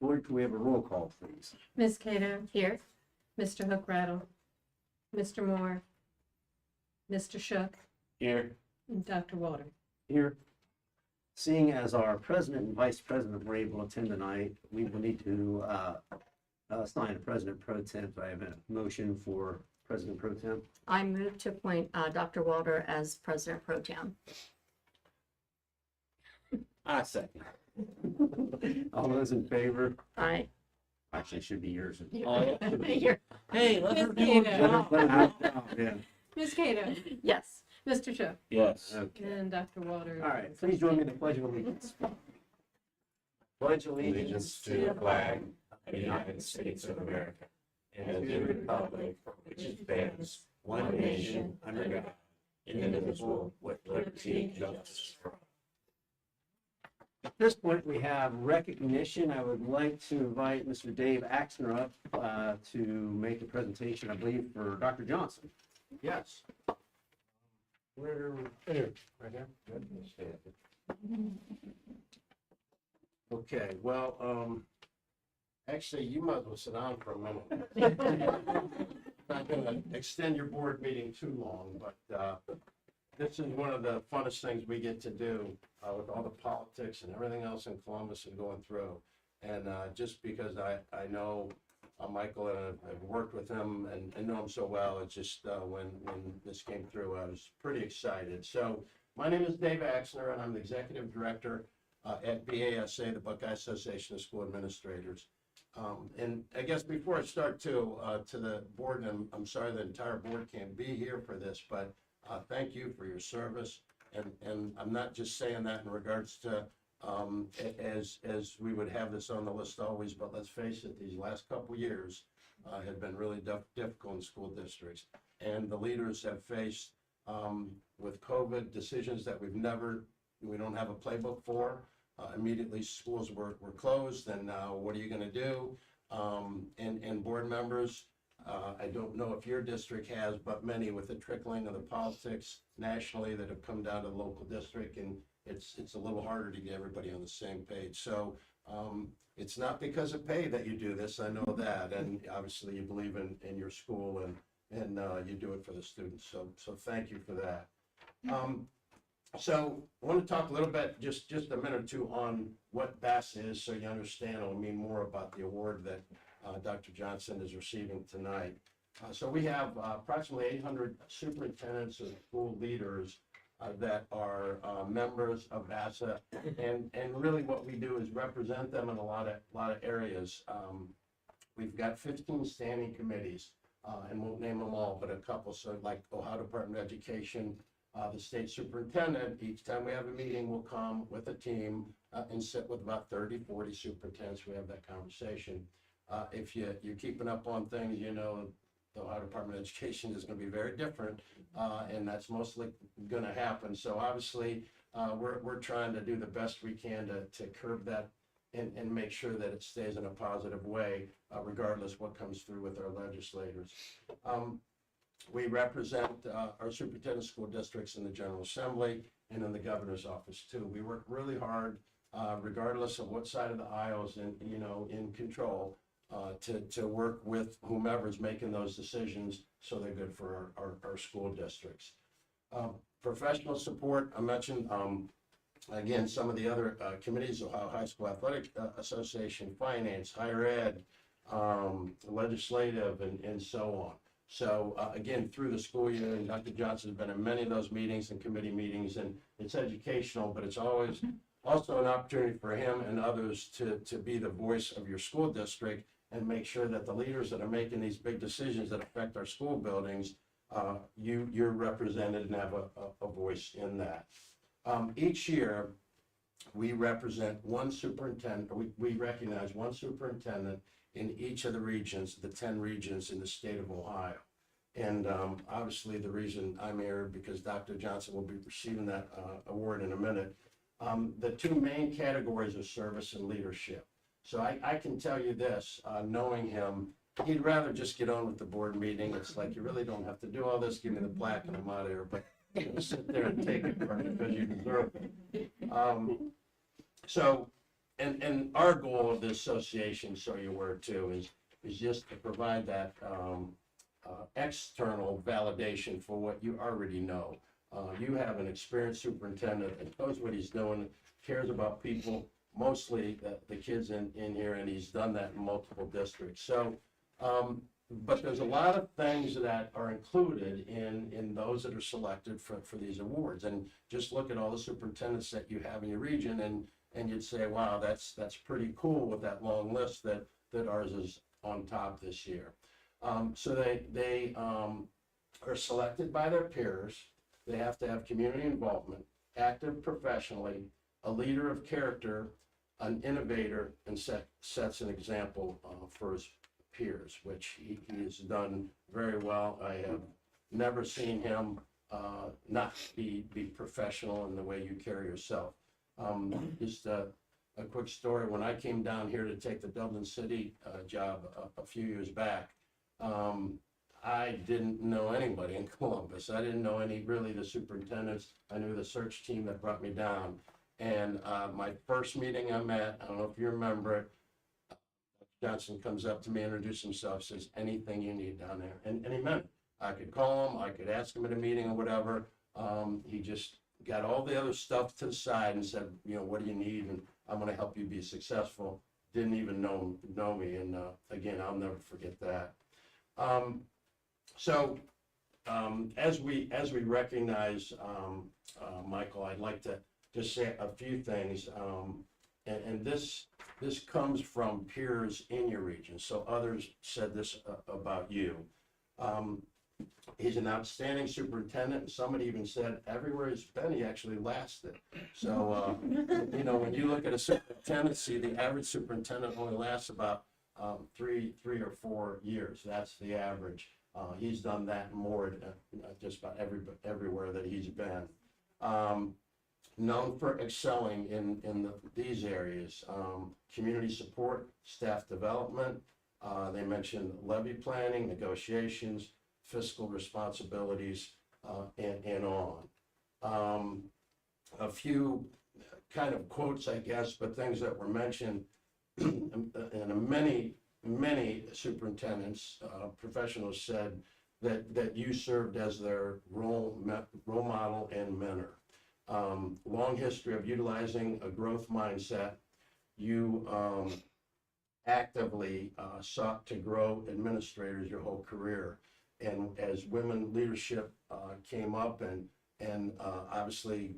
Board, can we have a roll call, please? Ms. Cato? Here. Mr. Hook Rattle? Mr. Moore? Mr. Shook? Here. And Dr. Walter? Here. Seeing as our president and vice president were able to attend tonight, we will need to assign a president pro temp. I have a motion for president pro temp. I move to appoint Dr. Walter as President Pro Tem. I second. All those in favor? Aye. Actually, it should be yours. Oh, yeah. You're- Hey, let her do Ms. her Cato? job. Let her do it. Yeah. Ms. Cato? Yes. Mr. Shook? Yes. Okay. And Dr. Walter? All right. Please join me in the Pledge of Allegiance. Pledge Allegiance to the flag of the United States of America and to the republic for which it stands, one nation, under God, indivisible, with liberty and justice for all. At this point, we have recognition. I would like to invite Mr. Dave Axner up to make a presentation, I believe, for Dr. Johnson. Yes. Where, here, right here? Good. Okay, well, actually, you might as well sit down for a minute. Not gonna extend your board meeting too long, but this is one of the funnest things we get to do with all the politics and everything else in Columbus and going through. And just because I know Michael and I've worked with him and know him so well, it's just when this came through, I was pretty excited. So my name is Dave Axner, and I'm the executive director at BASA, the Buckeye Association of School Administrators. And I guess before I start to the board, and I'm sorry the entire board can't be here for this, but thank you for your service. And I'm not just saying that in regards to as we would have this on the list always, but let's face it, these last couple years have been really difficult in school districts. And the leaders have faced with COVID decisions that we don't have a playbook for. Immediately schools were closed, and now what are you gonna do? And board members, I don't know if your district has, but many, with the trickling of the politics nationally that have come down to the local district, and it's a little harder to get everybody on the same page. So it's not because of pay that you do this, I know that, and obviously you believe in your school and you do it for the students. So thank you for that. So I want to talk a little bit, just a minute or two, on what BAS is, so you understand or mean more about the award that Dr. Johnson is receiving tonight. So we have approximately 800 superintendents and school leaders that are members of BASA, and really what we do is represent them in a lot of areas. We've got 15 standing committees, and won't name them all, but a couple. So like Ohio Department of Education, the state superintendent, each time we have a meeting, will come with a team and sit with about 30, 40 superintendents. We have that conversation. If you're keeping up on things, you know the Ohio Department of Education is going to be very different, and that's mostly going to happen. So obviously, we're trying to do the best we can to curb that and make sure that it stays in a positive way, regardless what comes through with our legislators. We represent our superintendent school districts in the General Assembly and in the governor's office too. We work really hard, regardless of what side of the aisle is in control, to work with whomever's making those decisions so they're good for our school districts. Professional support, I mentioned, again, some of the other committees, Ohio High School Athletic Association, Finance, Higher Ed, Legislative, and so on. So again, through the school year, and Dr. Johnson has been in many of those meetings and committee meetings, and it's educational, but it's always also an opportunity for him and others to be the voice of your school district and make sure that the leaders that are making these big decisions that affect our school buildings, you're represented and have a voice in that. Each year, we represent one superintendent, or we recognize one superintendent in each of the regions, the 10 regions in the state of Ohio. And obviously the reason I'm here, because Dr. Johnson will be receiving that award in a minute. The two main categories are service and leadership. So I can tell you this, knowing him, he'd rather just get on with the board meeting. It's like, you really don't have to do all this, give me the plaque and I'm out of here, but sit there and take it from me because you deserve it. So and our goal of the association, so you're aware too, is just to provide that, external validation for what you already know. You have an experienced superintendent that knows what he's doing, cares about people, mostly the kids in here, and he's done that in multiple districts. So, but there's a lot of things that are included in those that are selected for these awards. And just look at all the superintendents that you have in your region, and you'd say, wow, that's pretty cool with that long list that ours is on top this year. So they are selected by their peers. They have to have community involvement, active professionally, a leader of character, an innovator, and sets an example for his peers, which he has done very well. I have never seen him not be professional in the way you carry yourself. Just a quick story. When I came down here to take the Dublin City job a few years back, I didn't know anybody in Columbus. I didn't know really the superintendents. I knew the search team that brought me down. And my first meeting I'm at, I don't know if you remember it, Johnson comes up to me, introduces himself, says, anything you need down there. And he meant it. I could call him, I could ask him at a meeting or whatever. He just got all the other stuff to the side and said, what do you need? And I'm going to help you be successful. Didn't even know me. And again, I'll never forget that. So as we recognize Michael, I'd like to just say a few things. And this comes from peers in your region. So others said this about you. He's an outstanding superintendent, and somebody even said everywhere he's been, he actually lasted. So, when you look at a superintendency, the average superintendent only lasts about 3 or 4 years. That's the average. He's done that more just about everywhere that he's been. Known for excelling in these areas, community support, staff development. They mentioned levy planning, negotiations, fiscal responsibilities, and on. A few kind of quotes, I guess, but things that were mentioned, and many superintendents, professionals said that you served as their role model and mentor. Long history of utilizing a growth mindset. You actively sought to grow administrators your whole career. And as women leadership came up and obviously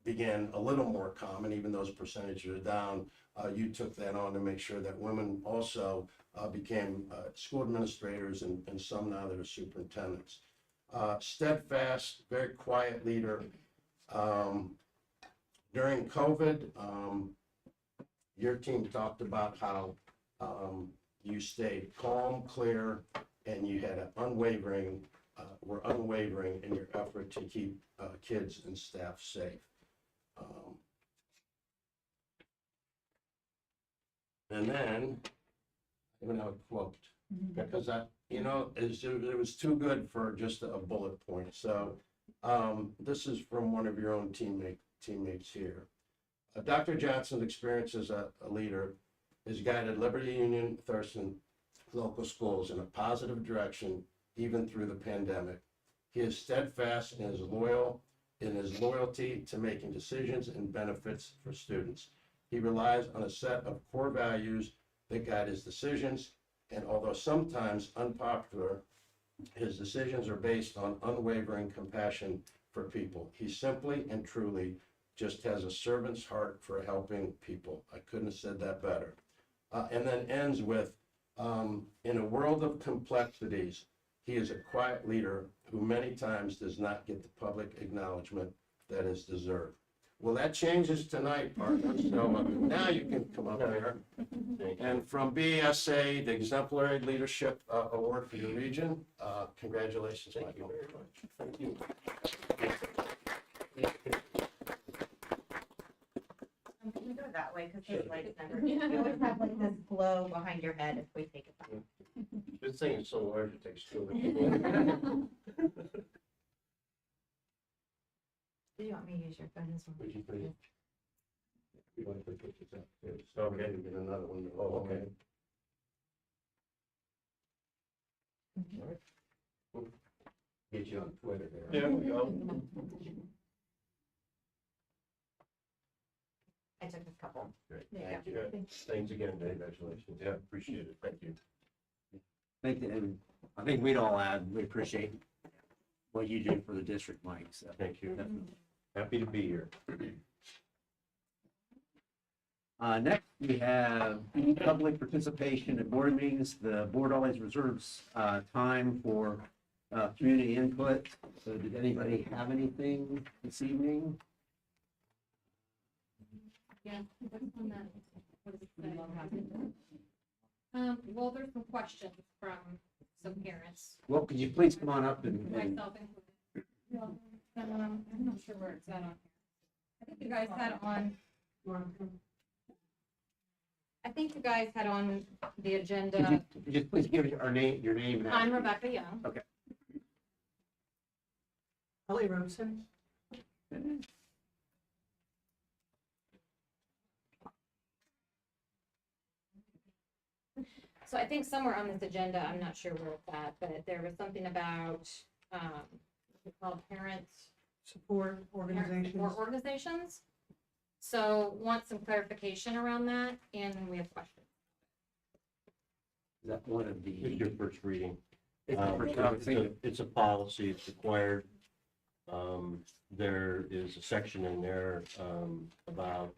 began a little more common, even those percentages are down, you took that on to make sure that women also became school administrators and some now that are superintendents. Steadfast, very quiet leader. During COVID, your team talked about how you stayed calm, clear, and you had were unwavering in your effort to keep kids and staff safe. And then, I'm gonna have a quote, because it was too good for just a bullet point. So this is from one of your own teammates here. Dr. Johnson's experience as a leader has guided Liberty Union-Thurston local schools in a positive direction, even through the pandemic. He is steadfast in his loyalty to making decisions and benefits for students. He relies on a set of core values that guide his decisions, and although sometimes unpopular, his decisions are based on unwavering compassion for people. He simply and truly just has a servant's heart for helping people. I couldn't have said that better. And then ends with, in a world of complexities, he is a quiet leader who many times does not get the public acknowledgement that is deserved. Well, that changes tonight, partner. So now you can come up here. And from BSA, the Exemplary Leadership Award for your region. Congratulations, Michael. Thank you. Can we go that way? Because there's lights never. You always have like this glow behind your head if we take it back. This thing is so large, it takes 2 of Do you want me to use your phone as well? Would you please? We'd like to put this up, too. So we can get another one. Oh, okay. Get you on Twitter there. There we go. I took a couple. Great, There you thank go. you. Thanks again, Dave, congratulations. Yeah, appreciate it. Thank you. And I think we'd all add, we appreciate what you do for the district, Mike, so. Thank you. definitely. Happy to be here. Next, we have public participation at board meetings. The board always reserves time for community input. So did anybody have anything this evening? Yeah, what's on that? What does it say? Well, there's some questions from some parents, Well, could you please come on up and myself included. I'm not sure where it's at on here. I think you guys had on. I think you guys had on the could agenda. you just please give your name and I'm address? Rebecca Young. Ellie Robeson. So I think somewhere on this agenda, I'm not sure where it's at, but there was something about, what's it called, parents. Support Organizations. organizations. So want some clarification around that, and then we have questions. Is that one of It's the? your first reading. It's the first It's time I've seen it. it's a policy, it's required. There is a section in there, about,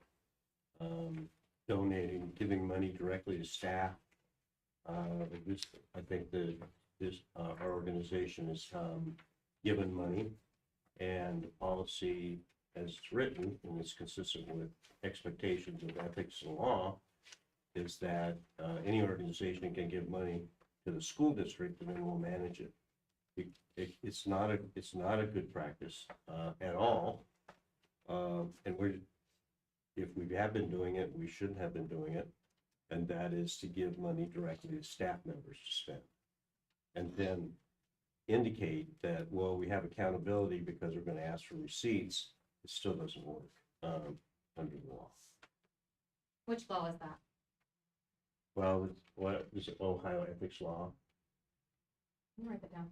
donating, giving money directly to staff. This, I think our organization is, given money, and the policy as it's written, and it's consistent with expectations of ethics and law, is that, any organization can give money to the school district and then we'll manage it. It's not a good practice, at all. And if we have been doing it, we shouldn't have been doing it. And that is to give money directly to staff members to spend. And then indicate that, well, we have accountability because we're gonna ask for receipts. It still doesn't work, under the law. Which law is that? Well, what is it, Ohio ethics law? Let me write that down.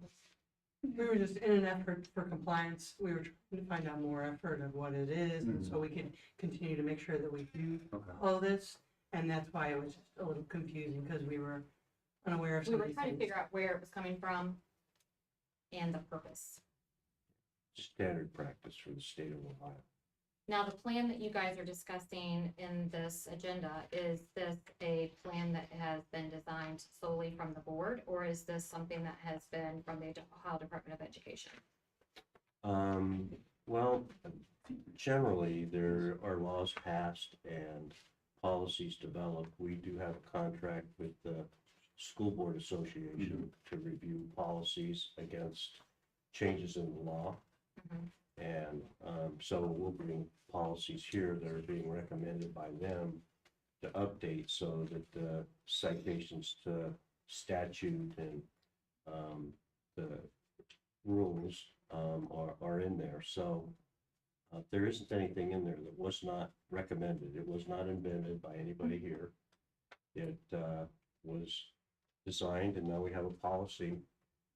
We were just in an effort for compliance. We were trying to find out more effort of what it is, and so we can continue to make sure that we do Okay. all this. And that's why it was just a little confusing, because we were unaware of We some of were these trying to things. figure out where it was coming from and the purpose. Standard practice for the state of Ohio. Now, the plan that you guys are discussing in this agenda, is this a plan that has been designed solely from the board, or is this something that has been from the Ohio Department of Education? Well, generally, there are laws passed and policies developed. We do have a contract with the School Board Association to review policies against changes in the law. Mhm. And so we'll bring policies here that are being recommended by them to update so that the citations to statute and the rules are in there. So there isn't anything in there that was not recommended. It was not invented by anybody here. It was designed, and now we have a policy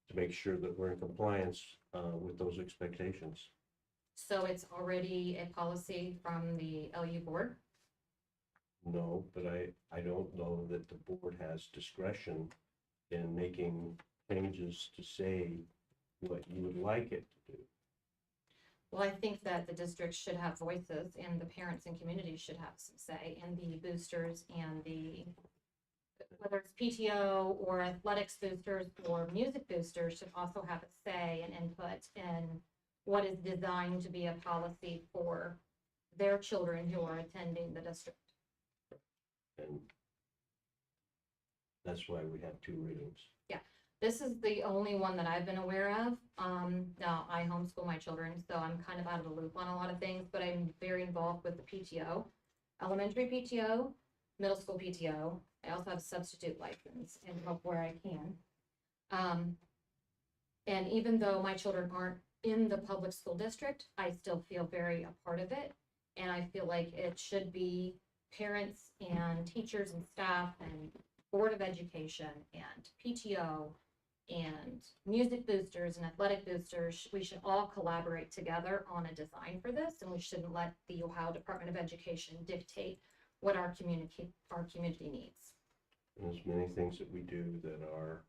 to make sure that we're in compliance with those expectations. So it's already a policy from the LU board? No, but I don't know that the board has discretion in making changes to say what you would like it to do. Well, I think that the district should have voices, and the parents and communities should have some say, and the boosters and whether it's PTO or athletics boosters or music boosters should also have a say and input in what is designed to be a policy for their children who are attending the district. And that's why we have 2 readings. This is the only one that I've been aware of. Now, I homeschool my children, so I'm kind of out of the loop on a lot of things, but I'm very involved with the PTO, elementary PTO, middle school PTO. I also have a substitute license and help where I can. And even though my children aren't in the public school district, I still feel very a part of it. And I feel like it should be parents and teachers and staff and Board of Education and PTO and music boosters and athletic boosters. We should all collaborate together on a design for this, and we shouldn't let the Ohio Department of Education dictate what our community needs. There's many things that we do that are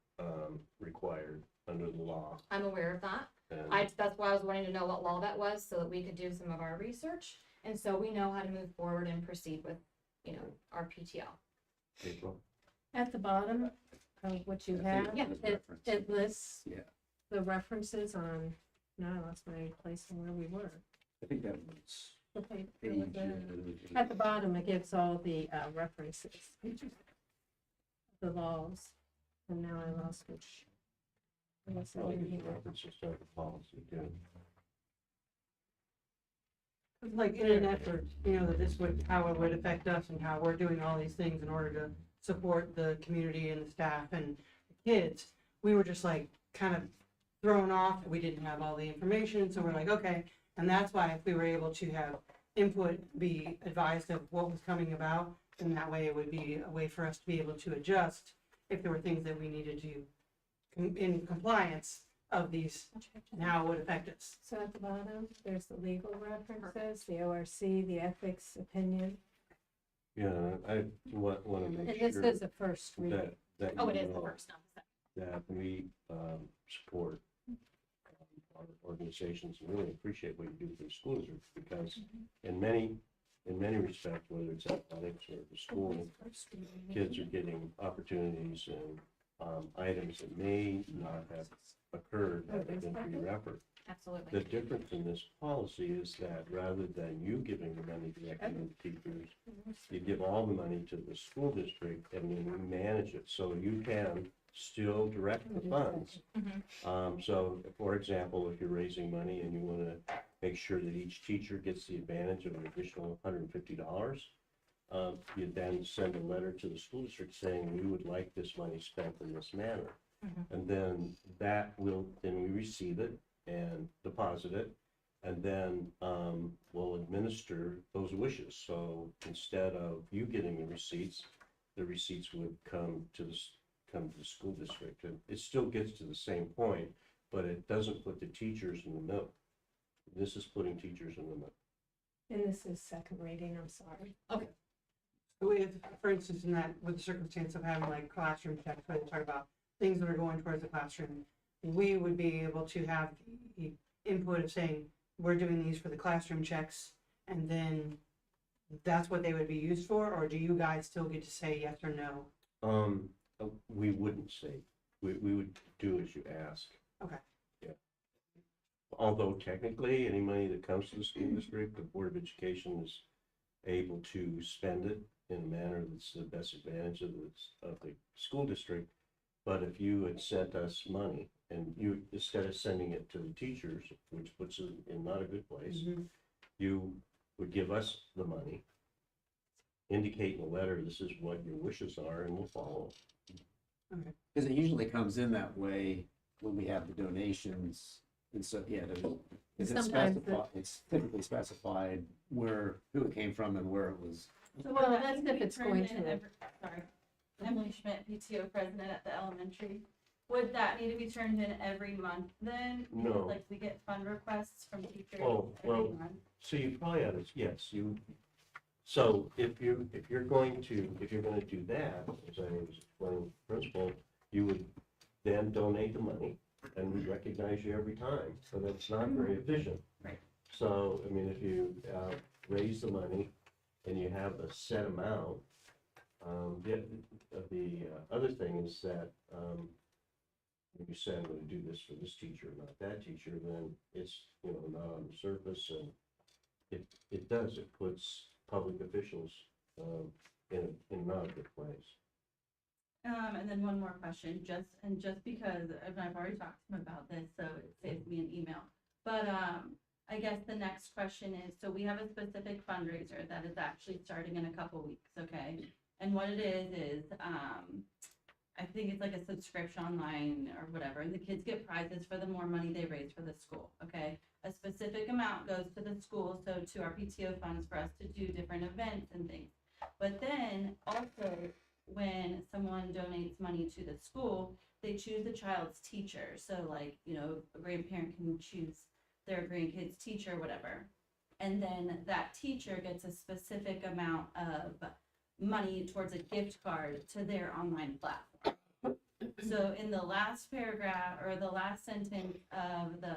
required under the law. I'm aware of that. And That's why I was wanting to know what law that was, so that we could do some of our research, and so we know how to move forward and proceed with, our PTO. April, At the bottom of what you I think have, Yeah, was it referenced. lists Yeah. the references on, no, I lost my place on where we were. I think that was Okay, page. at the bottom, it gives all the references, the laws, and now I lost which. I guess I probably didn't gives hear. references to the policy too. Like in an effort, that this would, how it would affect us and how we're doing all these things in order to support the community and the staff and the kids. We were just like kind of thrown off. We didn't have all the information, so we're like, okay. And that's why if we were able to have input, be advised of what was coming about, then that way it would be a way for us to be able to adjust if there were things that we needed to in compliance of these and how it would affect us. So at the bottom, there's the legal references, the ORC, the ethics opinion, Yeah, I want to and make this sure is the first reading. that Oh, you it is the know first, not the second. that we support our organizations and really appreciate what you do for the school district, because in many respects, whether it's athletics or the school, kids are getting opportunities and items that may not have occurred had it been for your effort. Absolutely. The difference in this policy is that rather than you giving the money directly to the teachers, you give all the money to the school district and then we manage it, so you can still direct the funds. So, for example, if you're raising money and you want to make sure that each teacher gets the advantage of an additional $150, you then send a letter to the school district saying, we would like this money spent in this manner. And then we receive it and deposit it, and then we'll administer those wishes. So instead of you getting the receipts would come to the school district. And it still gets to the same point, but it doesn't put the teachers in the middle. This is putting teachers in the middle. And this is second reading, I'm sorry. So if, for instance, in that, with the circumstance of having like classroom checks, where they talk about things that are going towards the classroom, we would be able to have the input of saying, we're doing these for the classroom checks, and then that's what they would be used for, or do you guys still get to say yes or no? We wouldn't say, we would do as you ask. Okay. Yeah. Although technically, any money that comes to the school district, the Board of Education is able to spend it in a manner that's the best advantage of the school district. But if you had sent us money and you, instead of sending it to the teachers, which puts it in not a good place, you would give us the money, indicate in the letter, this is what your wishes are, and we'll follow. Because it usually comes in that way when we have the donations, and so, yeah, it's Sometimes specified, it's typically specified who it came from and where it was. So Well, would that that's need to if be it's turned going in to- every- Sorry, Emily Schmidt, PTO president at the elementary. Would that need to be turned in every month then? Because, No. like, we get fund requests from teachers Oh, well, every month. So you probably ought to, yes, so if you're going to do that, as I was explaining to the principal, you would then donate the money and we recognize you every time, so that's not very efficient. Right. So, I mean, if you raise the money and you have a set amount, the other thing is that when you say I'm gonna do this for this teacher, not that teacher, then it's, not on the surface, and it puts public officials in not a good place. And then one more question, just because, and I've already talked to him about this, so it saves me an email. But, I guess the next question is, so we have a specific fundraiser that is actually starting in a couple weeks, okay? And what it is, I think it's like a subscription online or whatever, and the kids get prizes for the more money they raise for the school, okay? A specific amount goes to the school, so to our PTO funds for us to do different events and things. But then also, when someone donates money to the school, they choose the child's teacher. So like, you know, a grandparent can choose their grandkid's teacher, whatever. And then that teacher gets a specific amount of money towards a gift card to their online platform. So in the last paragraph or the last sentence of the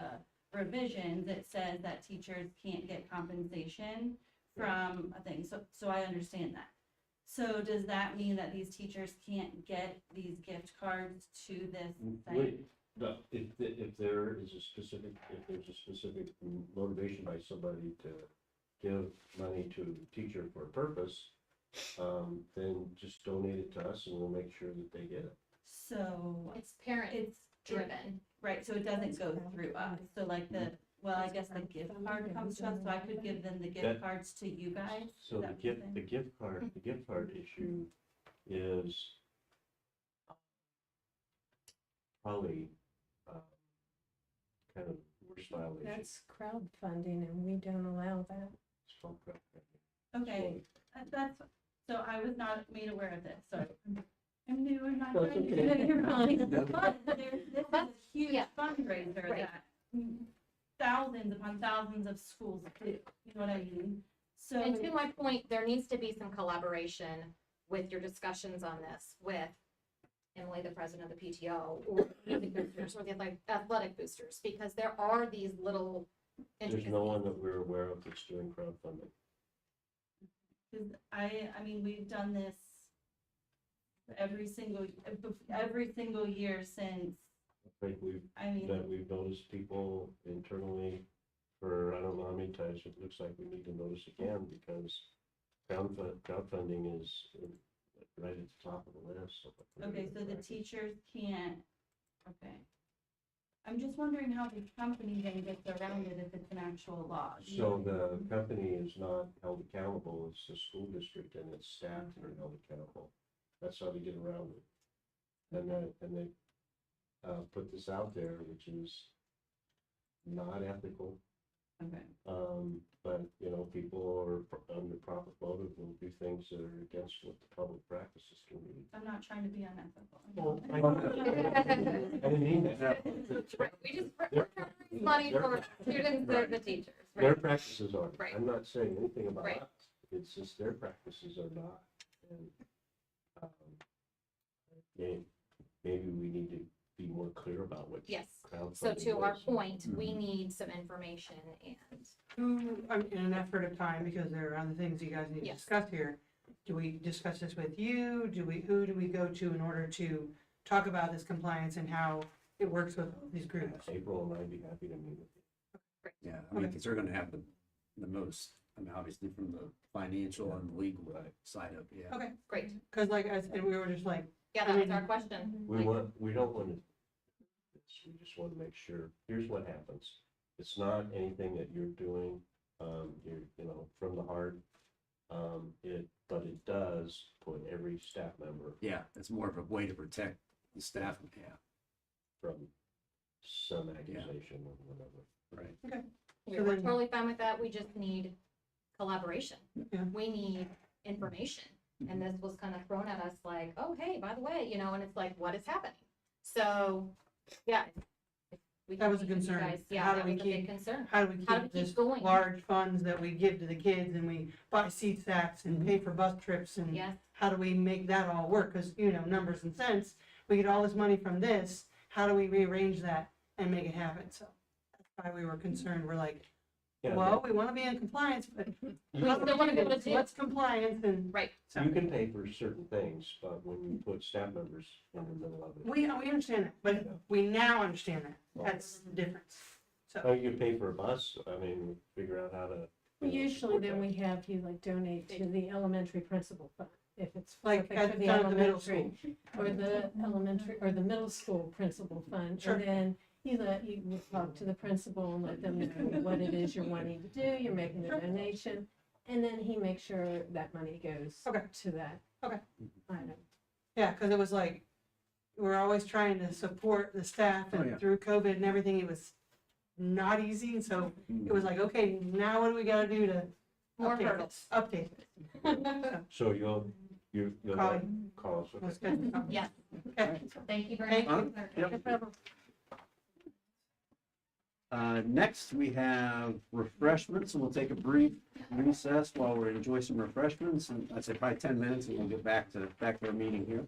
revisions, it says that teachers can't get compensation from a thing. So I understand that. So does that mean that these teachers can't get these gift cards to this site? Wait, no, if there is a specific, if there's a specific motivation by somebody to give money to a teacher for a purpose, then just donate it to us and we'll make sure that they get it. So It's parent it's driven. right, so it doesn't go through us. So like well, I guess the gift card comes to us, so I could give them the gift That- cards to you guys? So Is the that what you're gift, saying? the gift card issue is probably, kind of worse style issue. That's crowdfunding and we don't allow that. It's called crowdfunding. Okay, that's, so I was not made aware of this, so I'm new and not No, it's trying to okay. do your mind. But this is a huge Yeah. fundraiser Right. that thousands upon thousands of schools do, you know what I mean? So, And to my point, there needs to be some collaboration with your discussions on this with Emily, the president of the PTO, or the boosters, or the athletic boosters, because there are these little There's no one intricacies. that we're aware of that's doing crowdfunding. 'cause I mean, we've done this every single year since, I think I mean, we've noticed people internally for, I don't know how many times, it looks like we need to notice again because crowdfunding is right at the top of the list. okay, so the teachers can't, okay. I'm just wondering how the company then gets around it if it's an actual law. So the company is not held accountable, it's the school district and its staff that are held accountable. That's how they get around it. And they put this out there, which is not ethical. Okay, But, you know, people are under profit motive will do things that are against what the public practices can be. I'm not trying to be unethical. Well, I didn't mean that. Right, we just, we're trying to raise money for students and the teachers, Their right? practices are. Right. I'm not saying anything about Right. us. It's just their practices are not. And, maybe we need to be more clear about what Yes. crowdfunding So to our is. point, we need some information and, Who, in an effort of time, because there are other things you guys need to Yes. discuss here, do we discuss this with you? Who do we go to in order to talk about this compliance and how it works with these groups? April and I'd be happy to meet with you. Yeah, I mean, because they're gonna have the most, I mean, obviously from the financial and legal Right. side of, yeah. Okay, great. because like I said, we were just like, Yeah, that was our question. We Like, don't want to, we just want to make sure, here's what happens. It's not anything that you're doing, you know, from the heart. But it does put every staff member Yeah, it's more of a way to protect the staff, yeah, from some accusation or whatever. right. we're totally fine with that. We just need collaboration. Yeah. We need information. And this was kind of thrown at us like, oh, hey, by the way, you know, and it's like, what is happening? So, yeah. if we That can was a meet with you concern. guys, Yeah, How do that we was a big keep- concern. how do we How do we keep keep this going? large funds that we give to the kids and we buy seat sacks and pay for bus trips and Yes, how do we make that all work? Because, you know, numbers and cents, we get all this money from this, how do we rearrange that and make it happen? So that's why we were concerned. We're like, Yeah, well, we want to be in compliance, but you how still do wanna we be do able this? to do- What's compliance? And right. so you can pay for certain things, but when you put staff members in the middle of it. we understand that, but we now understand that. That's the difference. Oh, you pay for a bus, I mean, figure out how to. Well, usually then we have you like donate to the elementary principal fund, if it's Like specific at to the the middle elementary. Or the elementary, or the middle school principal fund, Sure. and then you would talk to the principal and let them know what it is you're wanting to do, you're making a donation, and then he makes sure that money goes Okay. to that. Okay. Item. Yeah, because it was like, we're always trying to support the staff Oh, yeah. and through COVID and everything, it was not easy. And so it was like, okay, now what do we gotta do to More update hurdles. this? Update it. So you'll Call let- you. call us, okay? That's good. Yeah, Okay. thank you very Thank much. you. for clarifying. Yep. Next, we have refreshments, and we'll take a brief recess while we enjoy some refreshments, and I'd say probably 10 minutes, and we'll get back to our meeting here.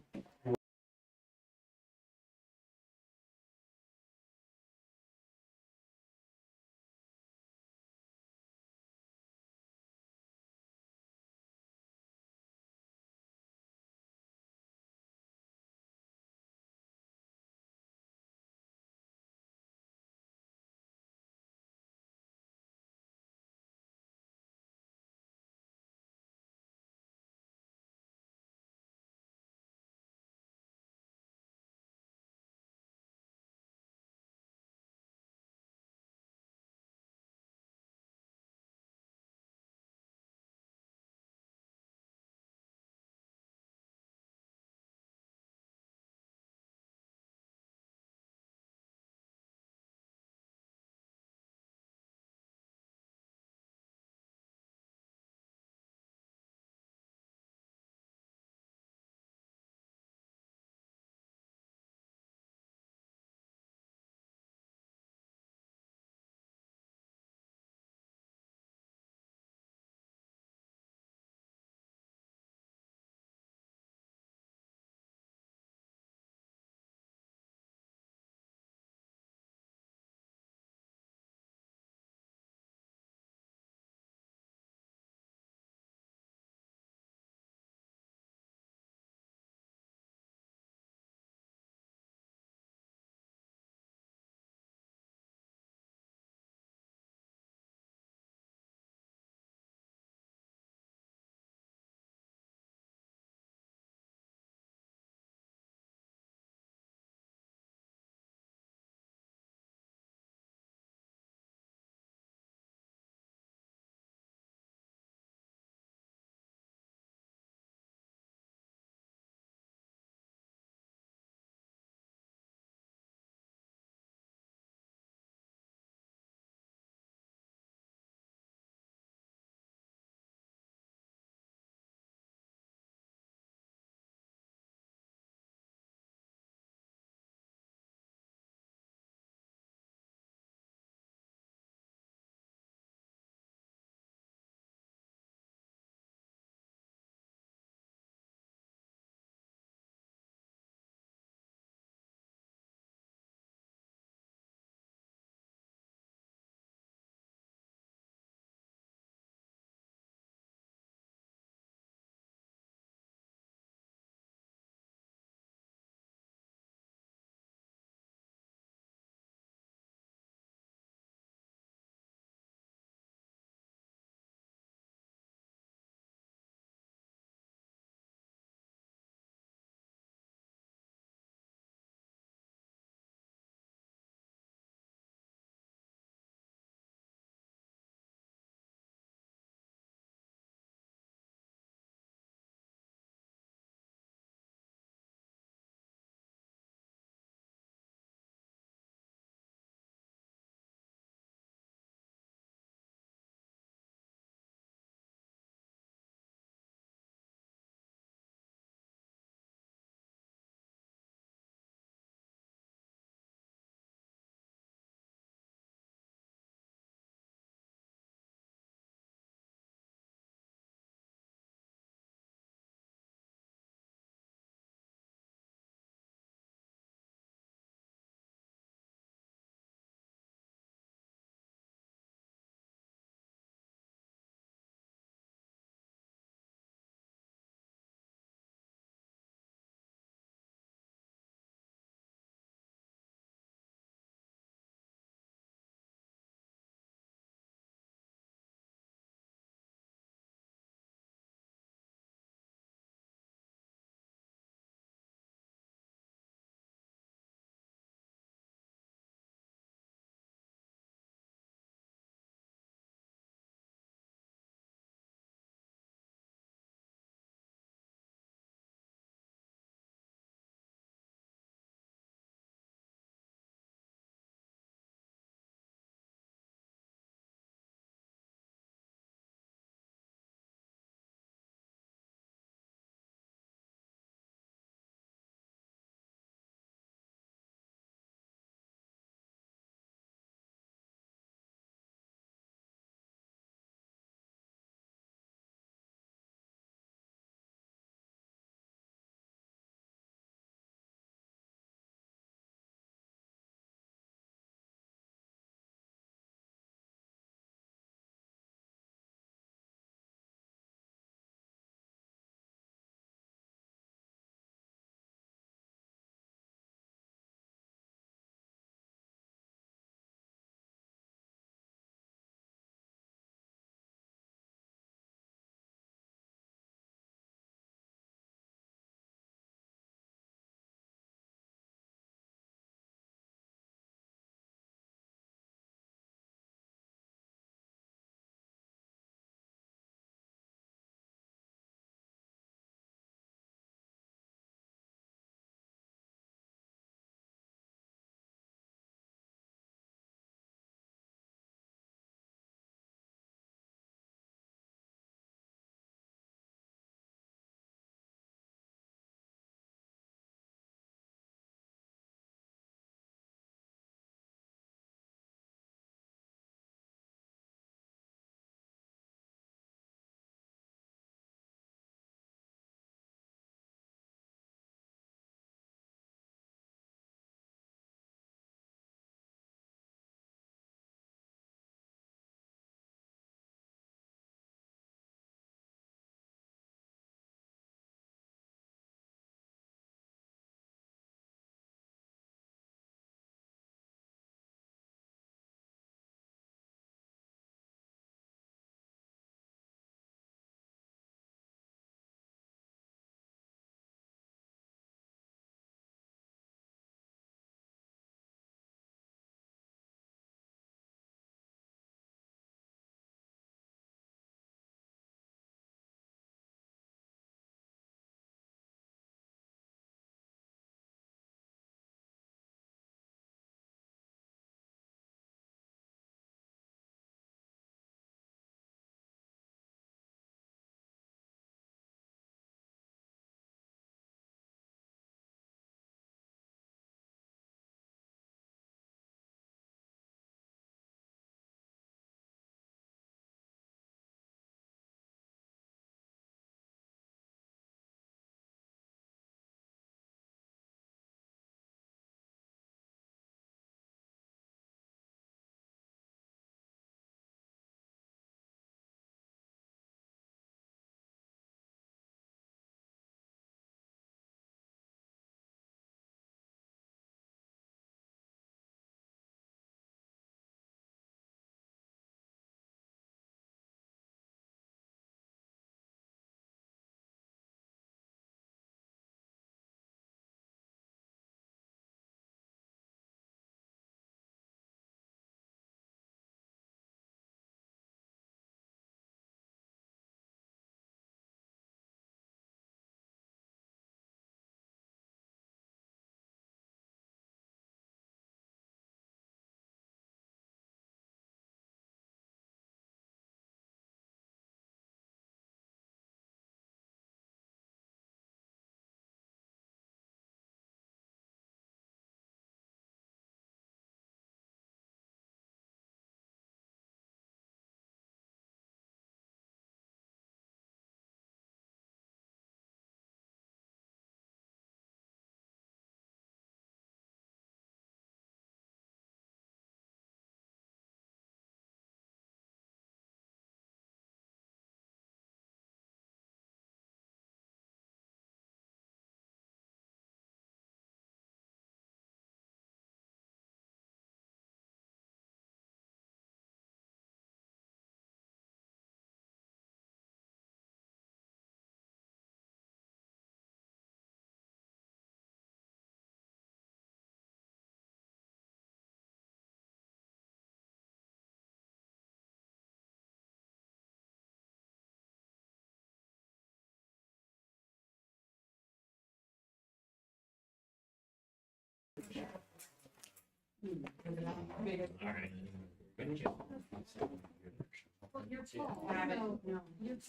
You're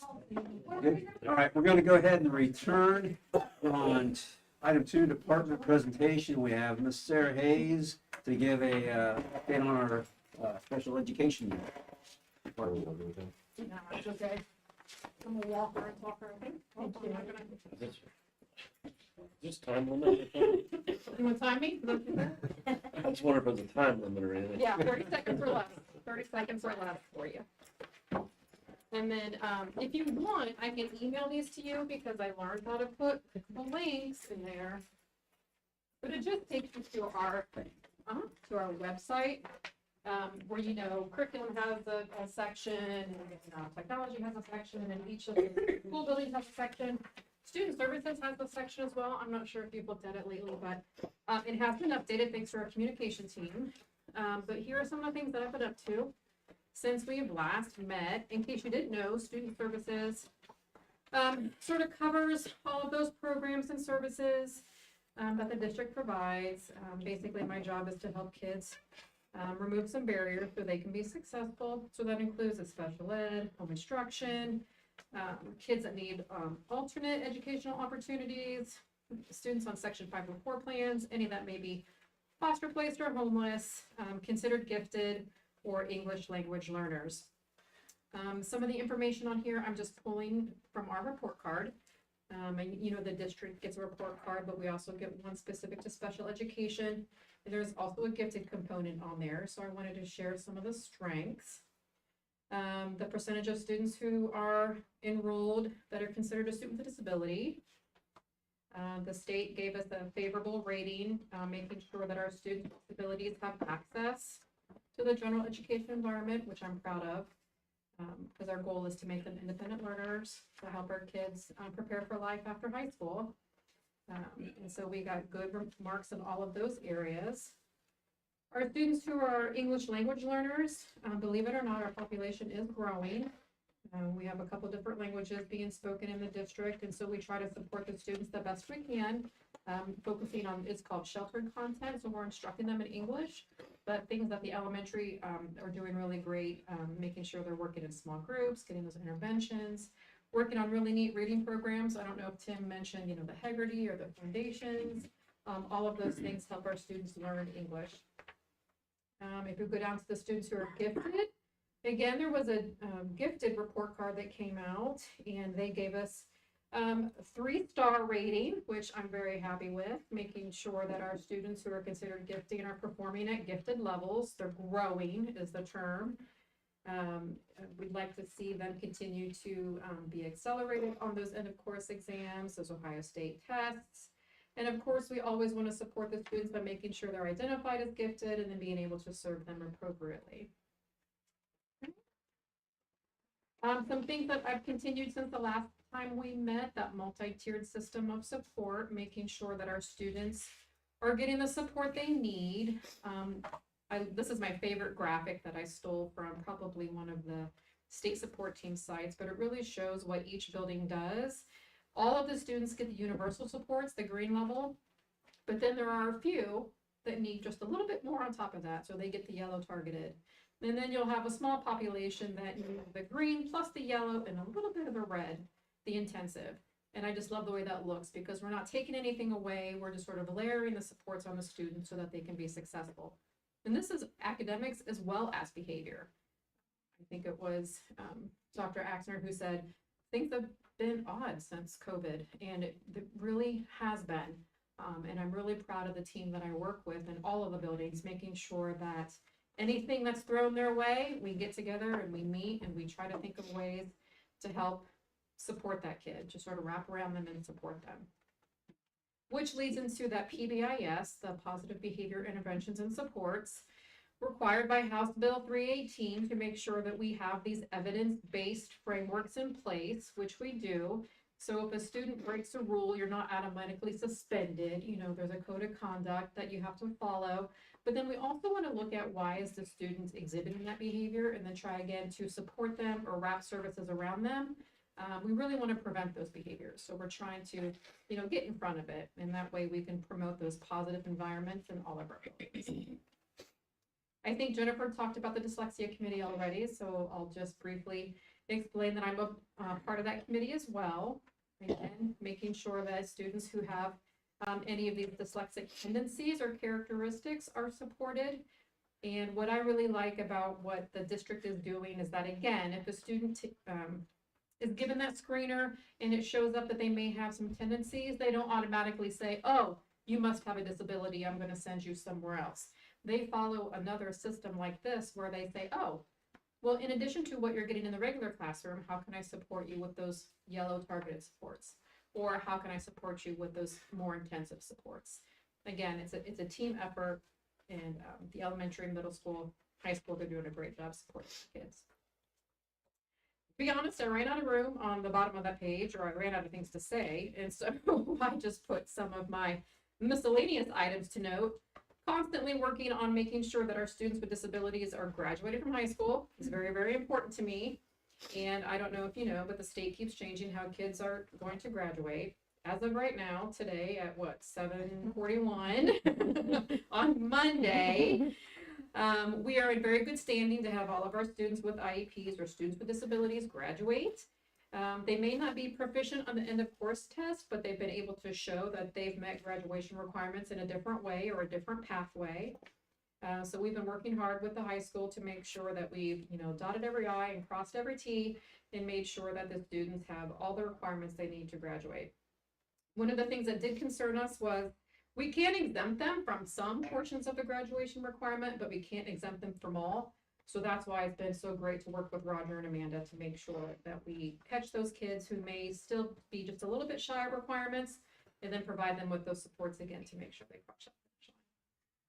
tall. Good. All right, we're going to go ahead and return on item 2, department presentation. We have Ms. Sarah Hayes to give a update on our special education department. It's okay. I'm gonna walk her and talk her, okay? I'm not gonna- Just time limit? You want to time me? I just wonder if there's a time limit or anything. Yeah, 30 seconds or less. 30 seconds or less for you. And then, if you want, I can email these to you because I learned how to put the links in there. But it just takes you to our website, where, curriculum has a section, and technology has a section, and then each of the school buildings has a section. Student services has a section as well. I'm not sure if you've looked at it lately, but it has been updated thanks to our communication team. But here are some of the things that I've been up to since we have last met. In case you didn't know, student services sort of covers all of those programs and services that the district provides. Basically, my job is to help kids remove some barriers so they can be successful. So that includes a special ed, home instruction, kids that need alternate educational opportunities, students on Section 504 plans, any that may be foster placed or homeless, considered gifted, or English language learners. Some of the information on here I'm just pulling from our report card. And the district gets a report card, but we also get one specific to special education. And there's also a gifted component on there, so I wanted to share some of the strengths. The percentage of students who are enrolled that are considered a student with a disability. The state gave us a favorable rating, making sure that our students with disabilities have access to the general education environment, which I'm proud of, because our goal is to make them independent learners, to help our kids prepare for life after high school. And so we got good marks in all of those areas. Our students who are English language learners, believe it or not, our population is growing. We have a couple different languages being spoken in the district, and so we try to support the students the best we can, focusing on, it's called sheltered content, so we're instructing them in English, but things that the elementary are doing really great, making sure they're working in small groups, getting those interventions, working on really neat reading programs. I don't know if Tim mentioned, the Haggerty or the foundations. All of those things help our students learn English. If we go down to the students who are gifted, again, there was a gifted report card that came out, and they gave us 3-star rating, which I'm very happy with, making sure that our students who are considered gifted are performing at gifted levels. They're growing is the term. We'd like to see them continue to be accelerated on those end of course exams, those Ohio State tests. And of course, we always want to support the students by making sure they're identified as gifted and then being able to serve them appropriately. Some things that I've continued since the last time we met, that multi-tiered system of support, making sure that our students are getting the support they need. This is my favorite graphic that I stole from probably one of the state support team sites, but it really shows what each building does. All of the students get the universal supports, the green level, but then there are a few that need just a little bit more on top of that, so they get the yellow targeted. And then you'll have a small population that need the green plus the yellow and a little bit of the red, the intensive. And I just love the way that looks because we're not taking anything away, we're just sort of layering the supports on the students so that they can be successful. And this is academics as well as behavior. I think it was Dr. Axner who said, things have been odd since COVID, and it really has been. And I'm really proud of the team that I work with in all of the buildings, making sure that anything that's thrown their way, we get together and we meet and we try to think of ways to help support that kid, to sort of wrap around them and support them. Which leads into that PBIS, the Positive Behavior Interventions and Supports, required by House Bill 318 to make sure that we have these evidence-based frameworks in place, which we do. So if a student breaks a rule, you're not automatically suspended. There's a code of conduct that you have to follow. But then we also want to look at why is the student exhibiting that behavior and then try again to support them or wrap services around them. We really want to prevent those behaviors. So we're trying to, get in front of it. And that way we can promote those positive environments in all of our buildings. I think Jennifer talked about the dyslexia committee already, so I'll just briefly explain that I'm a part of that committee as well. Again, making sure that students who have any of these dyslexic tendencies or characteristics are supported. And what I really like about what the district is doing is that, again, if a student is given that screener and it shows up that they may have some tendencies, they don't automatically say, oh, you must have a disability, I'm gonna send you somewhere else. They follow another system like this where they say, oh, well, in addition to what you're getting in the regular classroom, how can I support you with those yellow targeted supports? Or how can I support you with those more intensive supports? Again, it's a team effort, and the elementary, middle school, high school, they're doing a great job supporting kids. To be honest, I ran out of room on the bottom of that page, or I ran out of things to say, and so I just put some of my miscellaneous items to note. Constantly working on making sure that our students with disabilities are graduated from high school is very, very important to me. And I don't know if you know, but the state keeps changing how kids are going to graduate. As of right now, today at what, 7:41 on Monday, we are in very good standing to have all of our students with IEPs or students with disabilities graduate. They may not be proficient on the end of course test, but they've been able to show that they've met graduation requirements in a different way or a different pathway. So we've been working hard with the high school to make sure that we've, dotted every I and crossed every T and made sure that the students have all the requirements they need to graduate. One of the things that did concern us was we can exempt them from some portions of the graduation requirement, but we can't exempt them from all. So that's why it's been so great to work with Roger and Amanda to make sure that we catch those kids who may still be just a little bit shy of requirements and then provide them with those supports again to make sure they cross that finish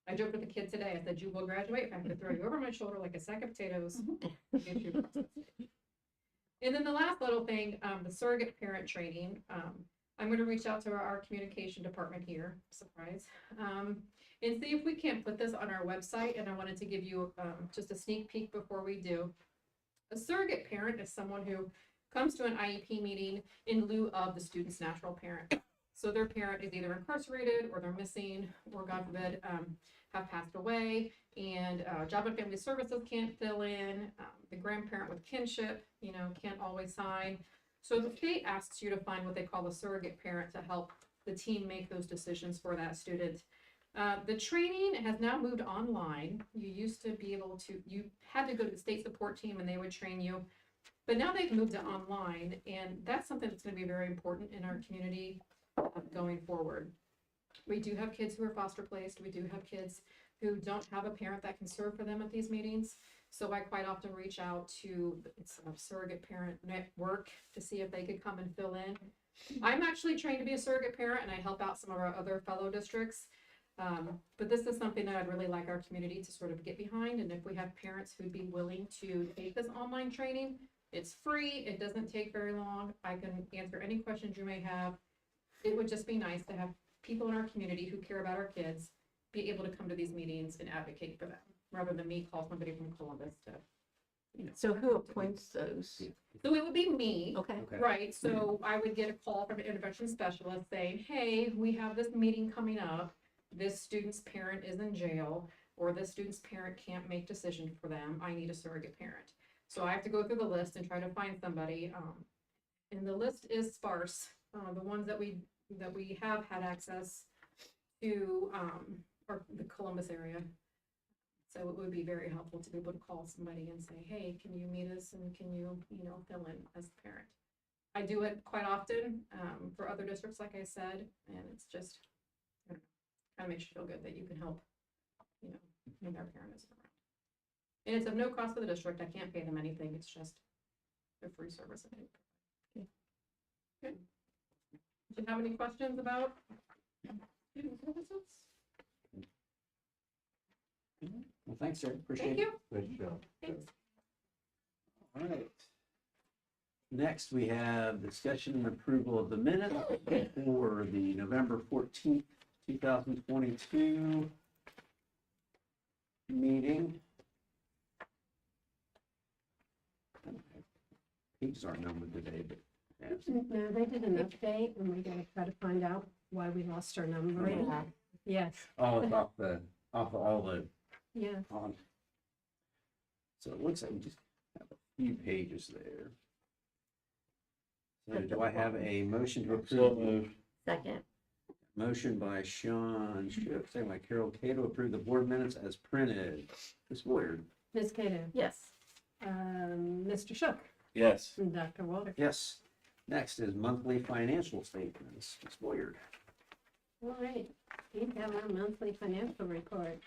line. I joked with the kid today, I said, you will graduate if I have to throw you over my shoulder like a sack of potatoes. Get you across that stage. And then the last little thing, the surrogate parent training. I'm going to reach out to our communication department here, surprise, and see if we can't put this on our website. And I wanted to give you just a sneak peek before we do. A surrogate parent is someone who comes to an IEP meeting in lieu of the student's natural parent. So their parent is either incarcerated or they're missing, or God forbid, have passed away, and Job and Family Services can't fill in. The grandparent with kinship, can't always sign. So the state asks you to find what they call a surrogate parent to help the team make those decisions for that student. The training has now moved online. You used to be able to, you had to go to the state support team and they would train you, but now they've moved to online, and that's something that's going to be very important in our community going forward. We do have kids who are foster placed. We do have kids who don't have a parent that can serve for them at these meetings. So I quite often reach out to a surrogate parent network to see if they could come and fill in. I'm actually trained to be a surrogate parent, and I help out some of our other fellow districts. But this is something that I'd really like our community to sort of get behind. And if we have parents who'd be willing to take this online training, it's free. It doesn't take very long. I can answer any questions you may have. It would just be nice to have people in our community who care about our kids be able to come to these meetings and advocate for them, rather than me call somebody from Columbus to, So who appoints those? So it would be me. Okay. Okay. Right, so I would get a call from an intervention specialist saying, hey, we have this meeting coming up. This student's parent is in jail, or this student's parent can't make decisions for them. I need a surrogate parent. So I have to go through the list and try to find somebody. And the list is sparse. The ones that we have had access to are the Columbus area. So it would be very helpful to be able to call somebody and say, hey, can you meet us and can you, fill in as a parent? I do it quite often for other districts, like I said, and it's just, kind of makes you feel good that you can help, when their parent isn't around. And it's of no cost to the district. I can't pay them anything. It's just a free service. Okay. Do you have any questions about student services? Well, thanks, sir. Appreciate Thank it. you. Good job. Thanks. All right. Next, we have discussion and approval of the minutes for the November 14th, 2022 meeting. Pages aren't numbered today, but No, they did an update, and we gotta try to find out why we lost our numbering. Yes, oh, it's off of all the yeah. on. So it looks like we just have a few pages there. So do I have a motion to So approve? moved. Second. Motion by Sean Schiff, second by Carol Cato, approve the board minutes as printed. Ms. Boyer? Ms. Cato, Yes. Mr. Shook, Yes. and Dr. Walter. Yes. Next is monthly financial statements. Ms. Boyer? All right, we have our monthly financial report.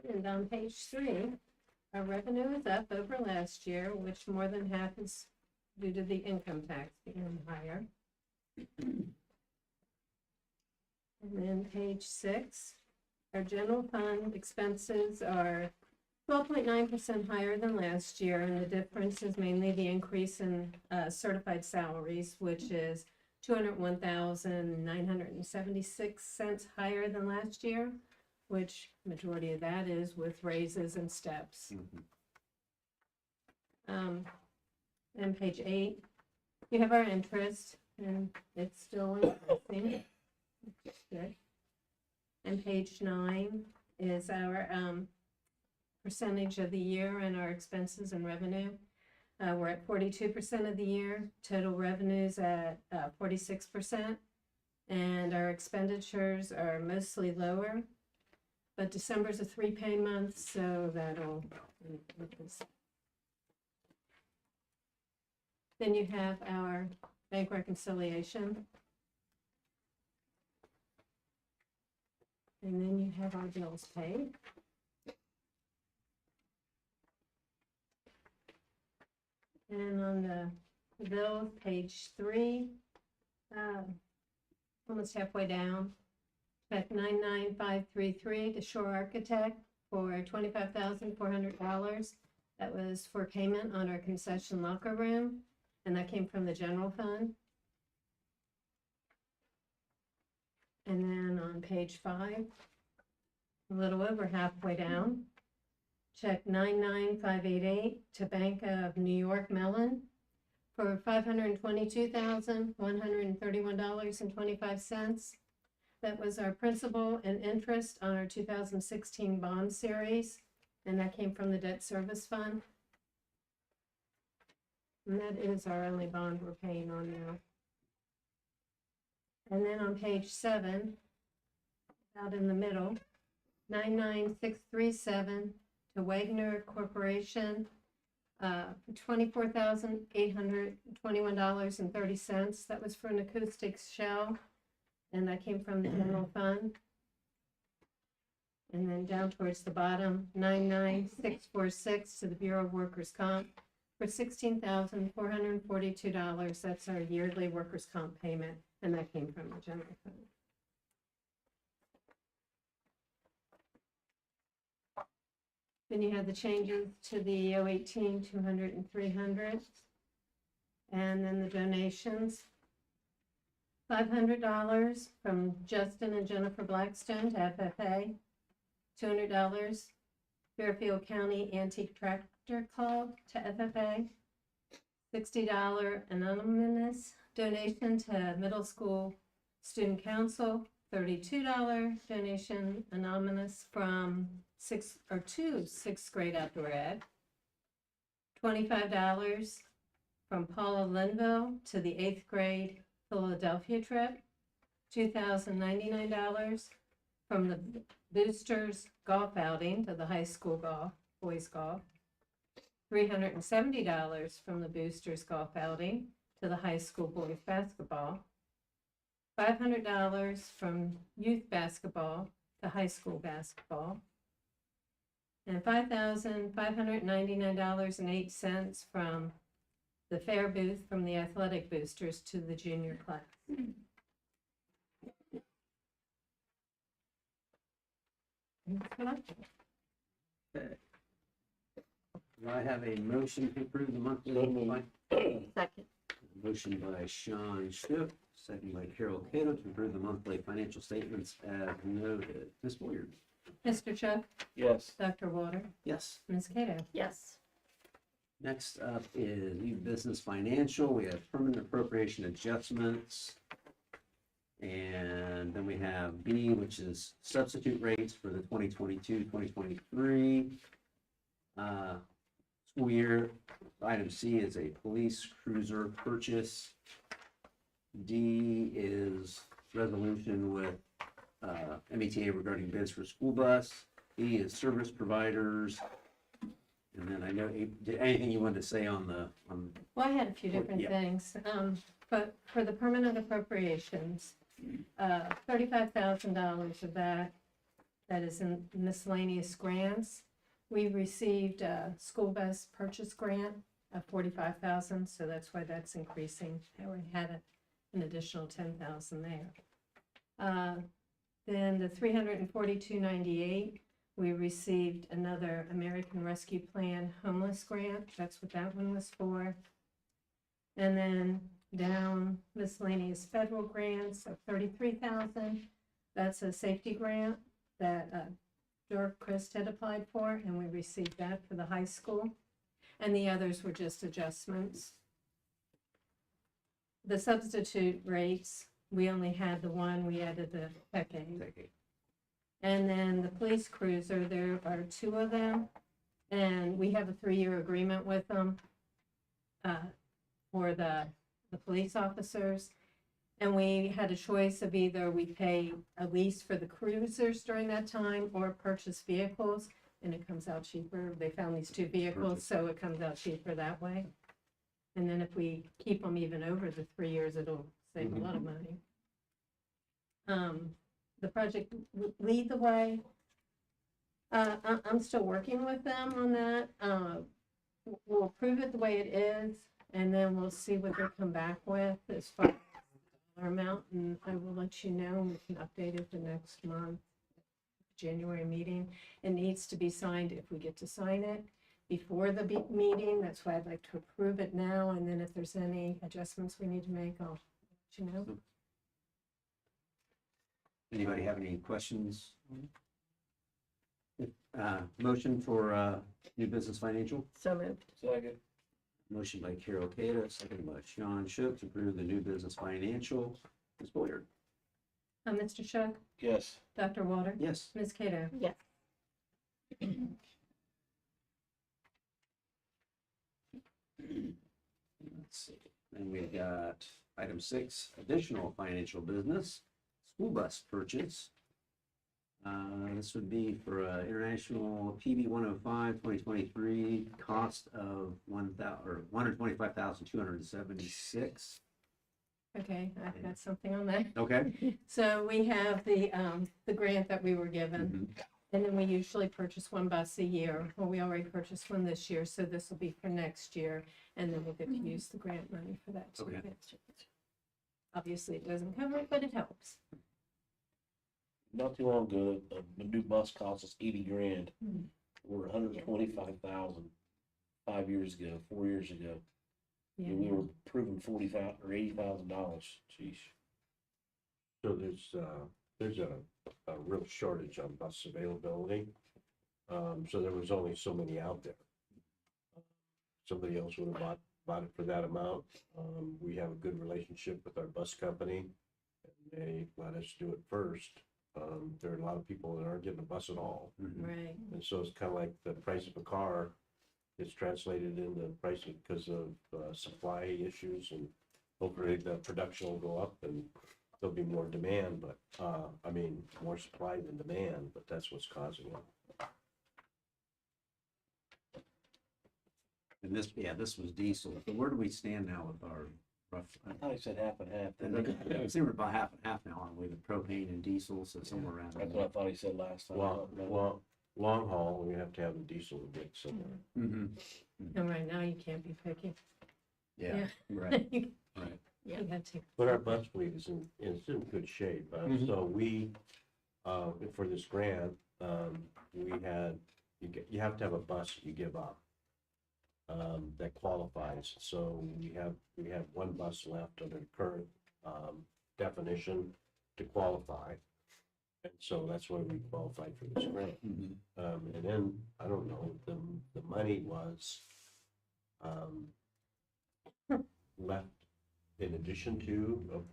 And on page 3, our revenue is up over last year, which more than half is due to the income tax being higher. And then page 6, our general fund expenses are 12.9% higher than last year, and the difference is mainly the increase in certified salaries, which is 201,976 cents higher than last year, which majority of that is with raises and steps. And page 8, you have our interest, and it's still increasing. Good. And page 9 is our percentage of the year and our expenses and revenue. We're at 42% of the year, total revenues at 46%, and our expenditures are mostly lower. But December's a 3-pay month, so that'll. Then you have our bank reconciliation. And then you have our bills paid. And on the bill, page 3, almost halfway down, check 99533 to Shore Architect for $25,400. That was for payment on our concession locker room, and that came from the general fund. And then on page 5, a little over halfway down, check 99588 to Bank of New York Mellon for $522,131.25. That was our principal and interest on our 2016 bond series, and that came from the debt service fund. And that is our only bond we're paying on now. And then on page 7, out in the middle, 99637 to Wagner Corporation, $24,821.30. That was for an acoustic shell, and that came from the general fund. And then down towards the bottom, 99646 to the Bureau of Workers' Comp for $16,442. That's our yearly workers' comp payment, and that came from the general fund. Then you have the changes to the 018, 200, and 300. And then the donations. $500 from Justin and Jennifer Blackstone to FFA. $200 Fairfield County Antique Tractor Club to FFA. $60 anonymous donation to Middle School Student Council. $32 donation anonymous from to sixth grade outdoor ed. $25 from Paula Linville to the 8th grade Philadelphia trip. $2,099 from the Boosters golf outing to the high school golf, boys golf. $370 from the Boosters golf outing to the high school boys basketball. $500 from youth basketball to high school basketball. And $5,599.08 from the fair booth from the athletic boosters to the junior class. That's what I think. Okay. Do I have a motion to approve the monthly? So moved. Second. Motion by Sean Schiff, second by Carol Cato to approve the monthly financial statements as noted. Ms. Boyer? Mr. Chuck, Yes. Dr. Water, Yes. Ms. Cato. Yes. Next up is new business financial. We have permanent appropriation adjustments. And then we we have B, which is substitute rates for the 2022-2023 school year. Item C is a police cruiser purchase. D is resolution with MBTA regarding bids for school bus. E is service providers. And then I know, anything you wanted to say on Well, I had a few different Yeah. things, but for the permanent appropriations, $35,000 of that is in miscellaneous grants. We received a school bus purchase grant of $45,000, so that's why that's increasing. I already had an additional $10,000 there. Then the $342.98, we received another American Rescue Plan homeless grant. That's what that one was for. And then down miscellaneous federal grants of $33,000. That's a safety grant that Dirk Christ had applied for, and we received that for the high school. And the others were just adjustments. The substitute rates, we only had the one, we added the tech aid. the, And then the police cruiser, there are two of them, and we have a 3-year agreement with them for the police officers. And we had a choice of either we pay a lease for the cruisers during that time or purchase vehicles, and it comes out cheaper. They found these two vehicles, so it comes out cheaper that way. And then if we keep them even over the 3 years, it'll save a lot of money. The project Lead the Way, I'm still working with them on that. We'll approve it the way it is, and then we'll see what they come back with as far as the dollar amount, and I will let you know, and we can update it the next month, January meeting. It needs to be signed if we get to sign it before the meeting. That's why I'd like to approve it now, and then if there's any adjustments we need to make, I'll let you know. anybody have any questions? Motion for new business financial? So moved. Second. Motion by Carol Cato, second by Sean Shook to approve the new business financial. Ms. Boyer? Mr. Shook, Yes. Dr. Walter, Yes. Ms. Cato. Yes. Let's see. Then we've got item 6, additional financial business, school bus purchase. This would be for international PB 105 2023, cost of $125,276. Okay, I've got something on that. Okay. So we have the grant that we were given, Mhm. and then we usually purchase one bus a year. Well, we already purchased one this year, so this will be for next year, and then we'll get to use the grant money for that too. Okay. Obviously, it doesn't cover it, but it helps. Not too long ago, a new bus cost us 80 grand. We're 125,000 5 years ago, 4 years ago. Yeah. And we were proving 40,000 or $80,000. Jeez. So there's a real shortage on bus availability. So there was only so many out there. Somebody else would have bought it for that amount. We have a good relationship with our bus company, and they let us do it first. There are a lot of people that aren't getting a bus at all. Right. And so it's kind of like the price of a car is translated into pricing because of supply issues, and hopefully the production will go up and there'll be more demand, but, more supply than demand, but that's what's causing it. And this was diesel. So where do we stand now with our rough? I thought he said half and half. I think we're about half and half now, aren't we, with propane and diesel, so somewhere around. That's what I thought he said last time. Well, long haul, we have to have the diesel to get somewhere. Mhm. And right now, you can't be picky. Yeah, right, You right. have to. But our bus fleet is in good shape. Mhm. So we, for this grant, we had, you have to have a bus you give up that qualifies. So we have one bus left under the current definition to qualify. And so that's why we qualified for this grant. Mhm. And then, I don't know, the money was left in addition to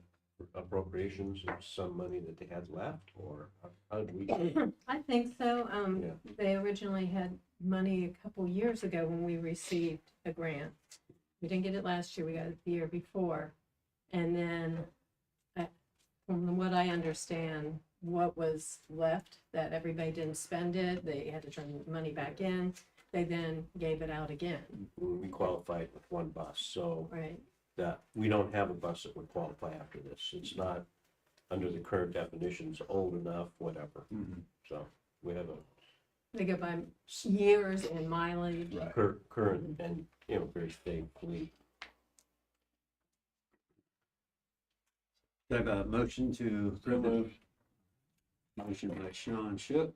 appropriations of some money that they had left, or how did we? I think so. Yeah. They originally had money a couple years ago when we received a grant. We didn't get it last year, we got it the year before. And then, from what I understand, what was left, that everybody didn't spend it, they had to turn the money back in, they then gave it out again, We qualified with one bus, so right? that, we don't have a bus that would qualify after this. It's not, under the current definitions, old enough, whatever. So we have They go by years and mileage. a current and, very stable fleet. Do I have a motion to approve the motion by Sean Shook,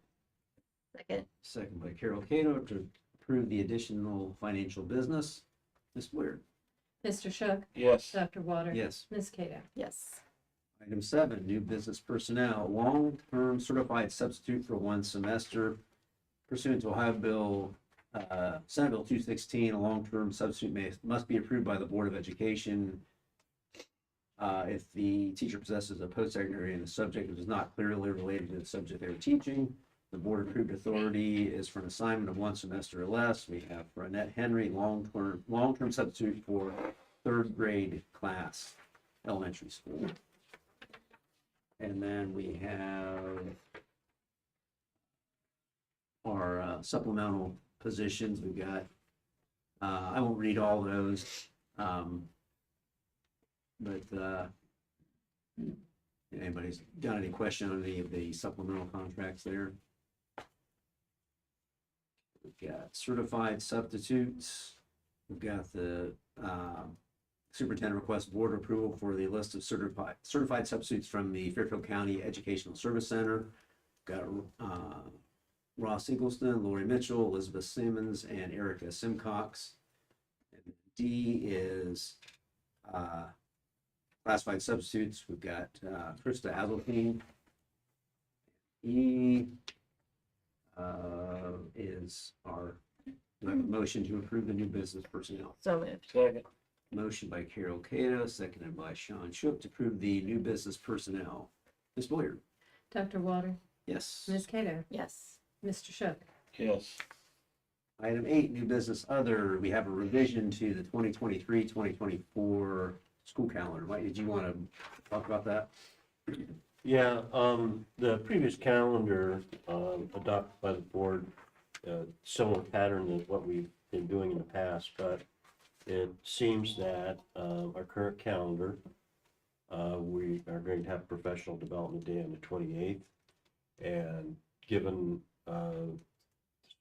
Second. second by Carol Cato to approve the additional financial business? Ms. Blair? Mr. Shook, Yes. Dr. Water. Yes. Ms. Cato. Yes. Item 7, new business personnel, long-term certified substitute for 1 semester pursuant to Ohio Bill, Senate Bill 216, a long-term substitute must be approved by the Board of Education if the teacher possesses a post-secondary and the subject is not clearly related to the subject they were teaching. The board-approved authority is for an assignment of 1 semester or less. We have for Annette Henry, long-term substitute for 3rd grade class, elementary school. And then we have our supplemental positions. We've got, I won't read all those, but anybody's got any question on any of the supplemental contracts there? We've got certified substitutes. We've got the superintendent requests board approval for the list of certified substitutes from the Fairfield County Educational Service Center. Got Ross Eggleston, Lori Mitchell, Elizabeth Simmons, and Erica Simcox. And D is classified substitutes. We've got Krista Azeltine. E is our motion to approve the new business personnel. So moved. Second. Motion by Carol Cato, seconded by Sean Shook to approve the new business personnel. Ms. Boyer? Dr. Water. Yes. Ms. Cato. Yes. Mr. Shook. Yes. Item 8, new business other. We have a revision to the 2023-2024 school calendar. Mike, did you want to talk about that? Yeah, the previous calendar, adopted by the board, similar pattern than what we've been doing in the past, but it seems that, our current calendar, we are going to have professional development day on the 28th. And given,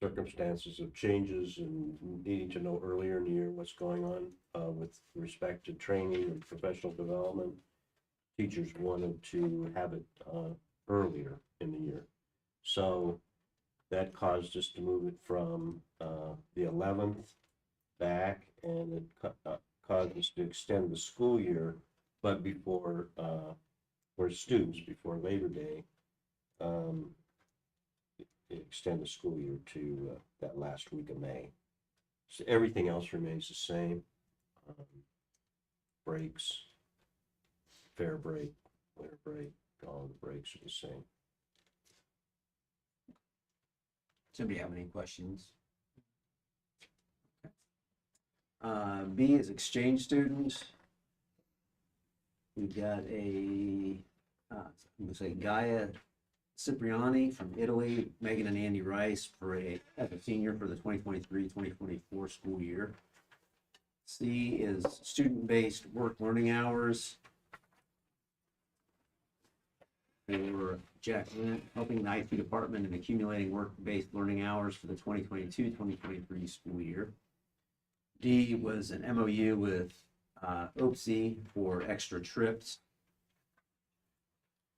circumstances of changes and needing to know earlier in the year what's going on, with respect to training and professional development, teachers wanted to have it earlier in the year. So that caused us to move it from the 11th back, and it caused us to extend the school year, but before, for students, before Labor Day, extend the school year to that last week of May. So everything else remains the same. Breaks, fair break, winter break, all the breaks are the same. Somebody have any questions? B is exchange students. We've got looks like Gaia Cipriani from Italy, Megan and Andy Rice as a senior for the 2023-2024 school year. C is student-based work learning hours for Jack Lent, helping the IT department in accumulating work-based learning hours for the 2022-2023 school year. D was an MOU with OPSI for extra trips.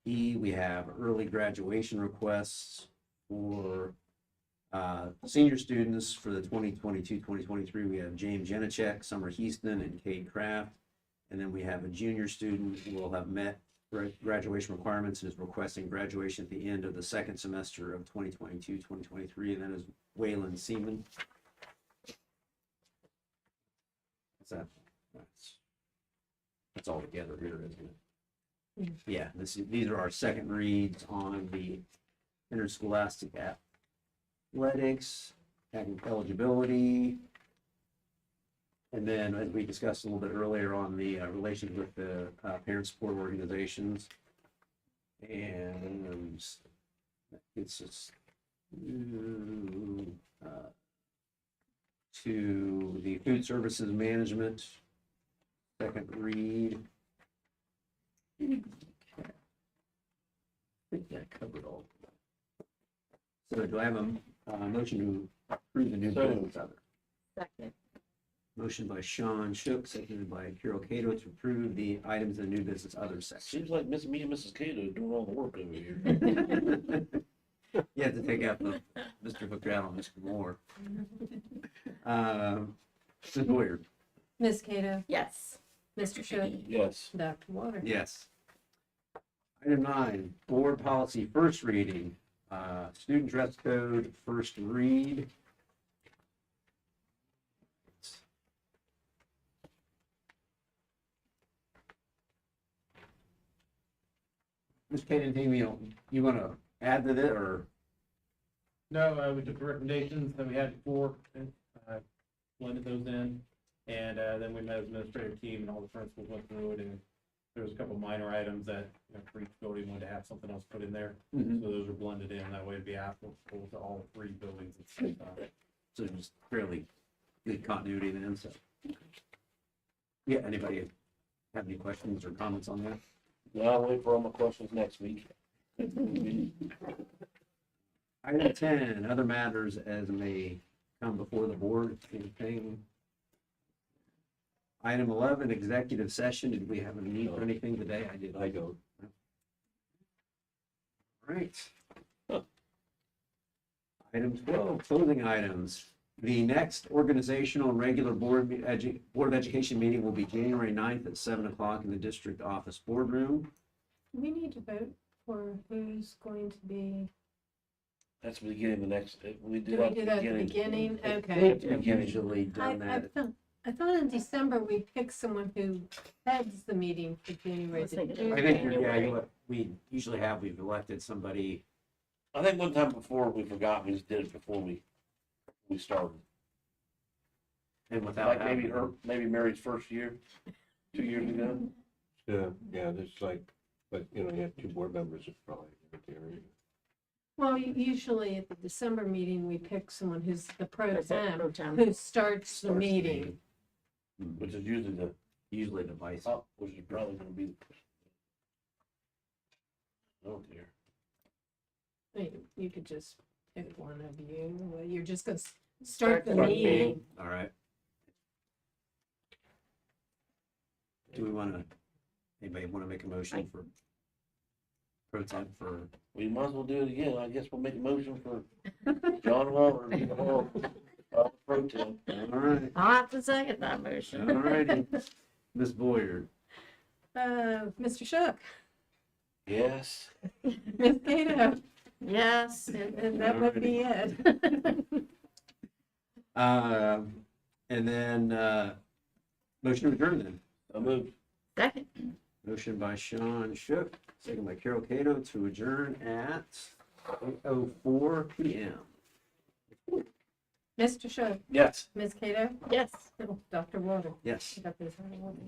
E, we have early graduation requests for senior students for the 2022-2023. We have James Janacek, Summer Heaston, and Cade Kraft. And then we have a junior student who will have met graduation requirements and is requesting graduation at the end of the 2nd semester of 2022-2023. And that is Waylon Seaman. That's all together here, isn't it? Yeah, these are our second reads on the interscholastic athletics, academic eligibility. And then, as we discussed a little bit earlier on the relations with the parent support organizations. And it's just to the food services management, second read. Okay. I think that covered all. So do I have a motion to approve the new So business other? Second. Motion by Sean Shook, seconded by Carol Cato to approve the items in the new business other section. Seems like me and Mrs. Cato doing all the work over here. You have to take out the Mr. Hookrell and Mr. Moore. Ms. Boyer? Ms. Cato, Yes. Mr. Shook, Yes. Dr. Water. Yes. Item 9, board policy first reading, student dress code first read. Ms. Kate, anything you want to add to that, or? No, we took the recommendations that we had before, and blended those in, and then we met as an administrative team, and all the principals went through it, and there was a couple minor items that, for each building wanted to have something else put in there, so those are blended in, that way it'd be applicable to all 3 buildings at the same time. So just fairly good continuity then, so. Yeah, anybody have any questions or comments on that? No, I'll wait for all my questions next week. Item 10, other matters as may come before the board, anything? Item 11, executive session, did we have a need for anything today? I did. I don't. Right. Item 12, closing items. The next organizational and regular Board of Education meeting will be January 9th at 7 o'clock in the district office boardroom. We need to vote for who's going to be, That's the beginning of the next, we do do we that do that at the beginning? Okay. We've usually done that. I thought in December we picked someone who heads the meeting for January. I was thinking Did you? I think, yeah, we usually have, we've elected somebody. I think one time before we forgot, we just did it before we started. And without Like maybe having- maybe Mary's first year, 2 years ago. Yeah, there's like, but, you have 2 board members, it's probably there. Well, usually at the December meeting, we pick someone who's the pro temp, Pro tem. who starts the Starts the meeting. Which is Usually the vice. which is probably gonna be. Oh dear. I mean, you could just pick one of you, well, you're just gonna start the Start the meeting. All right. Do we want to, anybody want to make a motion for pro temp for, We might as well do it again. I guess we'll make a motion for John Waller to be the whole pro temp. all right, I'll have to second that motion. all righty. Ms. Boyer? Mr. Shook, Yes. Ms. Cato, Yes. and that would be it. And then, motion to adjourn then. I moved. Second. Motion by Sean Shook, second by Carol Cato to adjourn at 8:04 PM. Mr. Shook, Yes. Ms. Cato, Yes. Dr. Water. Yes. Dr. Water.